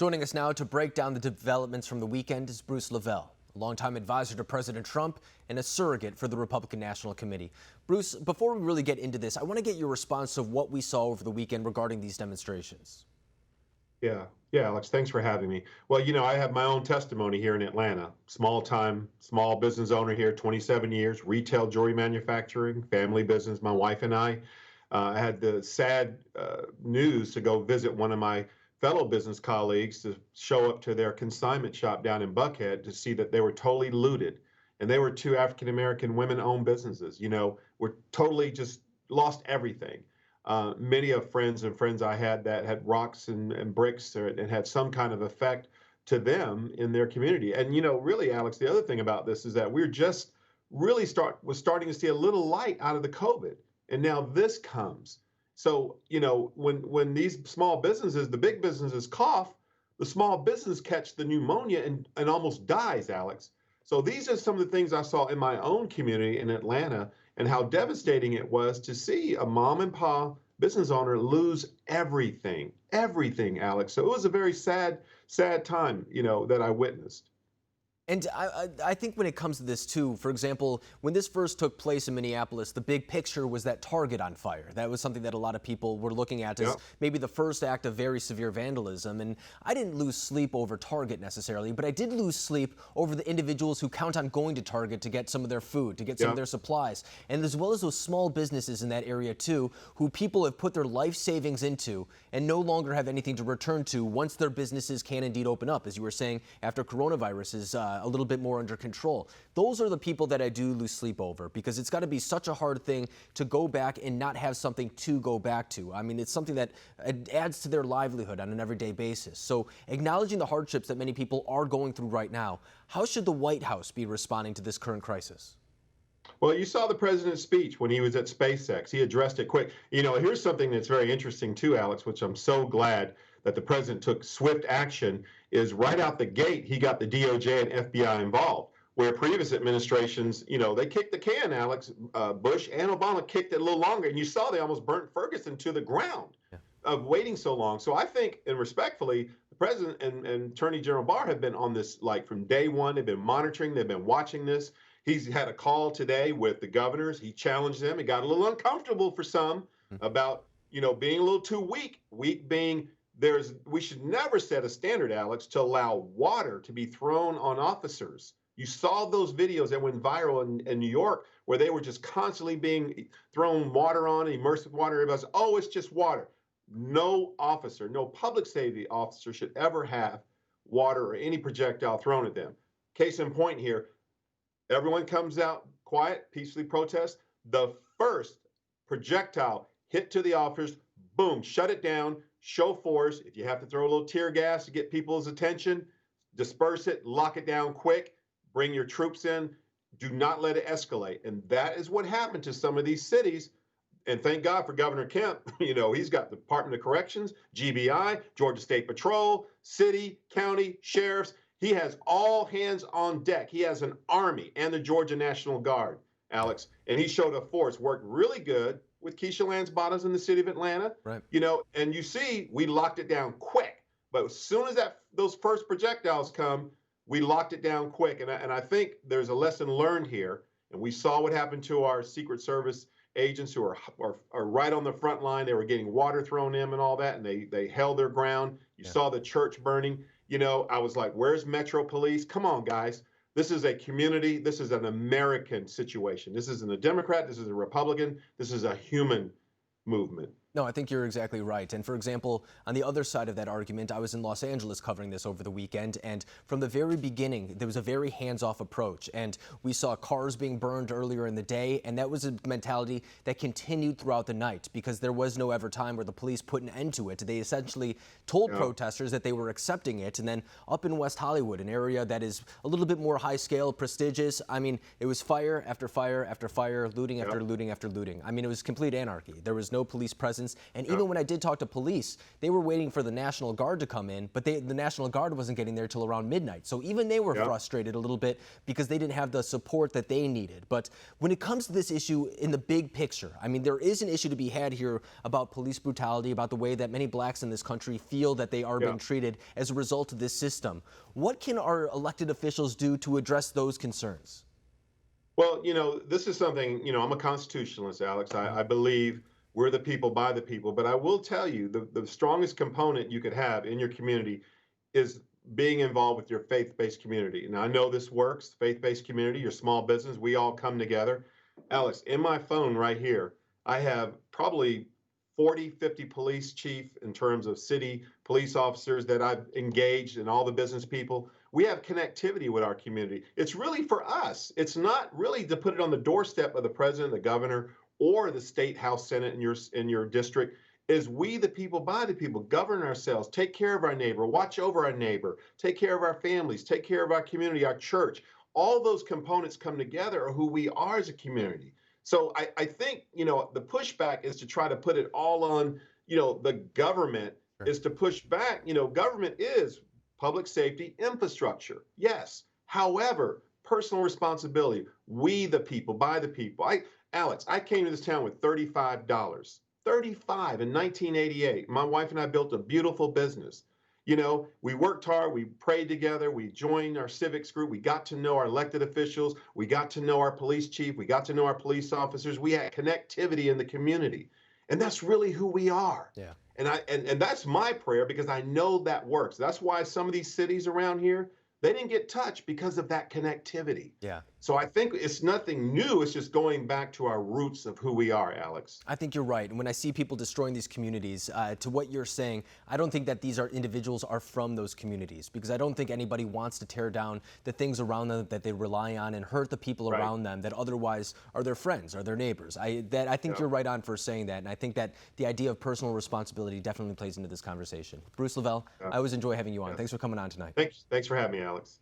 Joining us now to break down the developments from the weekend is Bruce LeVell, a longtime advisor to President Trump and a surrogate for the Republican National Committee. Bruce, before we really get into this, I want to get your response to what we saw over the weekend regarding these demonstrations. Yeah, Alex, thanks for having me. Well, I have my own testimony here in Atlanta. Small business owner here, 27 years, retail jewelry manufacturing, family business, my wife and I had the sad news to go visit one of my fellow business colleagues to show up to their consignment shop down in Buckhead to see that they were totally looted. And they were two African-American women-owned businesses, were totally just lost everything. Many of friends I had that had rocks and bricks and had some kind of effect to them in their community. And, really, Alex, the other thing about this is that we're just really starting to see a little light out of the COVID. And now this comes. So, when these small businesses, the big businesses cough, the small business catch the pneumonia and almost dies, Alex. So these are some of the things I saw in my own community in Atlanta and how devastating it was to see a mom and pop business owner lose everything, Alex. So it was a very sad time, that I witnessed. And I think when it comes to this, too, for example, when this first took place in Minneapolis, the big picture was that Target on fire. That was something that a lot of people were looking at as maybe the first act of very severe vandalism. And I didn't lose sleep over Target necessarily, but I did lose sleep over the individuals who count on going to Target to get some of their food, to get some of their supplies. And as well as those small businesses in that area, too, who people have put their life savings into and no longer have anything to return to once their businesses can indeed open up, as you were saying, after coronavirus is a little bit more under control. Those are the people that I do lose sleep over, because it's got to be such a hard thing to go back and not have something to go back to. I mean, it's something that adds to their livelihood on an everyday basis. So acknowledging the hardships that many people are going through right now, how should the White House be responding to this current crisis? Well, you saw the president's speech when he was at SpaceX. He addressed it quick. Here's something that's very interesting too, Alex, which I'm so glad that the president took swift action, is right out the gate, he got the DOJ and FBI involved, where previous administrations, they kicked the can, Alex. Bush and Obama kicked it a little longer, and you saw they almost burnt Ferguson to the ground of waiting so long. So I think, and respectfully, the president and Attorney General Barr have been on this like from day one. They've been monitoring, they've been watching this. He's had a call today with the governors. He challenged them. It got a little uncomfortable for some about, being a little too weak. Weak being we should never set a standard, Alex, to allow water to be thrown on officers. You saw those videos that went viral in New York where they were just constantly being thrown water on, immersed with water. Everybody's, oh, it's just water. No officer, no public safety officer should ever have water or any projectile thrown at them. Case in point here, everyone comes out quiet, peacefully protest. The first projectile hit to the officers, boom, shut it down, show force. If you have to throw a little tear gas to get people's attention, disperse it, lock it down quick, bring your troops in. Do not let it escalate. And that is what happened to some of these cities. And thank God for Governor Kemp. He's got the Department of Corrections, GBI, Georgia State Patrol, city, county, sheriffs. He has all hands on deck. He has an army and the Georgia National Guard, Alex. And he showed a force, worked really good with Keisha Lance Bottoms in the city of Atlanta. Right. And you see, we locked it down quick. But as soon as those first projectiles come, we locked it down quick. And I think there's a lesson learned here. And we saw what happened to our Secret Service agents who are right on the front line. They were getting water thrown in and all that, and they held their ground. You saw the church burning. I was like, where's Metro Police? Come on, guys. This is a community. This is an American situation. This isn't a Democrat. This is a Republican. This is a human movement. No, I think you're exactly right. And for example, on the other side of that argument, I was in Los Angeles covering this over the weekend. And from the very beginning, there was a very hands-off approach. And we saw cars being burned earlier in the day. And that was a mentality that continued throughout the night because there was no ever time where the police put an end to it. They essentially told protesters that they were accepting it. And then up in West Hollywood, an area that is a little bit more high scale, prestigious. I mean, it was fire after fire after fire, looting after looting after looting. I mean, it was complete anarchy. There was no police presence instance. And even when I did talk to police, they were waiting for the National Guard to come in, but the National Guard wasn't getting there till around midnight. So even they were frustrated a little bit because they didn't have the support that they needed. But when it comes to this issue in the big picture, I mean, there is an issue to be had here about police brutality, about the way that many blacks in this country feel that they are being treated as a result of this system. What can our elected officials do to address those concerns? Well, this is something, I'm a constitutionalist, Alex. I believe we're the people by the people. But I will tell you, the strongest component you could have in your community is being involved with your faith-based community. And I know this works, faith-based community, your small business, we all come together. Alex, in my phone right here, I have probably 40, 50 police chief in terms of city police officers that I've engaged and all the business people. We have connectivity with our community. It's really for us. It's not really to put it on the doorstep of the president, the governor, or the state house senate in your district. Is we the people by the people, govern ourselves, take care of our neighbor, watch over our neighbor, take care of our families, take care of our community, our church. All those components come together are who we are as a community. So I think, the pushback is to try to put it all on, the government is to push back. Government is public safety infrastructure. Yes. However, personal responsibility, we the people, by the people. Alex, I came to this town with $35. $35 in 1988. My wife and I built a beautiful business. We worked hard, we prayed together, we joined our civics group, we got to know our elected officials, we got to know our police chief, we got to know our police officers, we had connectivity in the community. And that's really who we are. Yeah. And that's my prayer because I know that works. That's why some of these cities around here, they didn't get touched because of that connectivity. Yeah. So I think it's nothing new. It's just going back to our roots of who we are, Alex. I think you're right. And when I see people destroying these communities, to what you're saying, I don't think that these individuals are from those communities, because I don't think anybody wants to tear down the things around them that they rely on and hurt the people around them that otherwise are their friends or their neighbors. I think you're right on for saying that. And I think that the idea of personal responsibility definitely plays into this conversation. Bruce LeVell, I always enjoy having you on. Thanks for coming on tonight. Thanks for having me, Alex.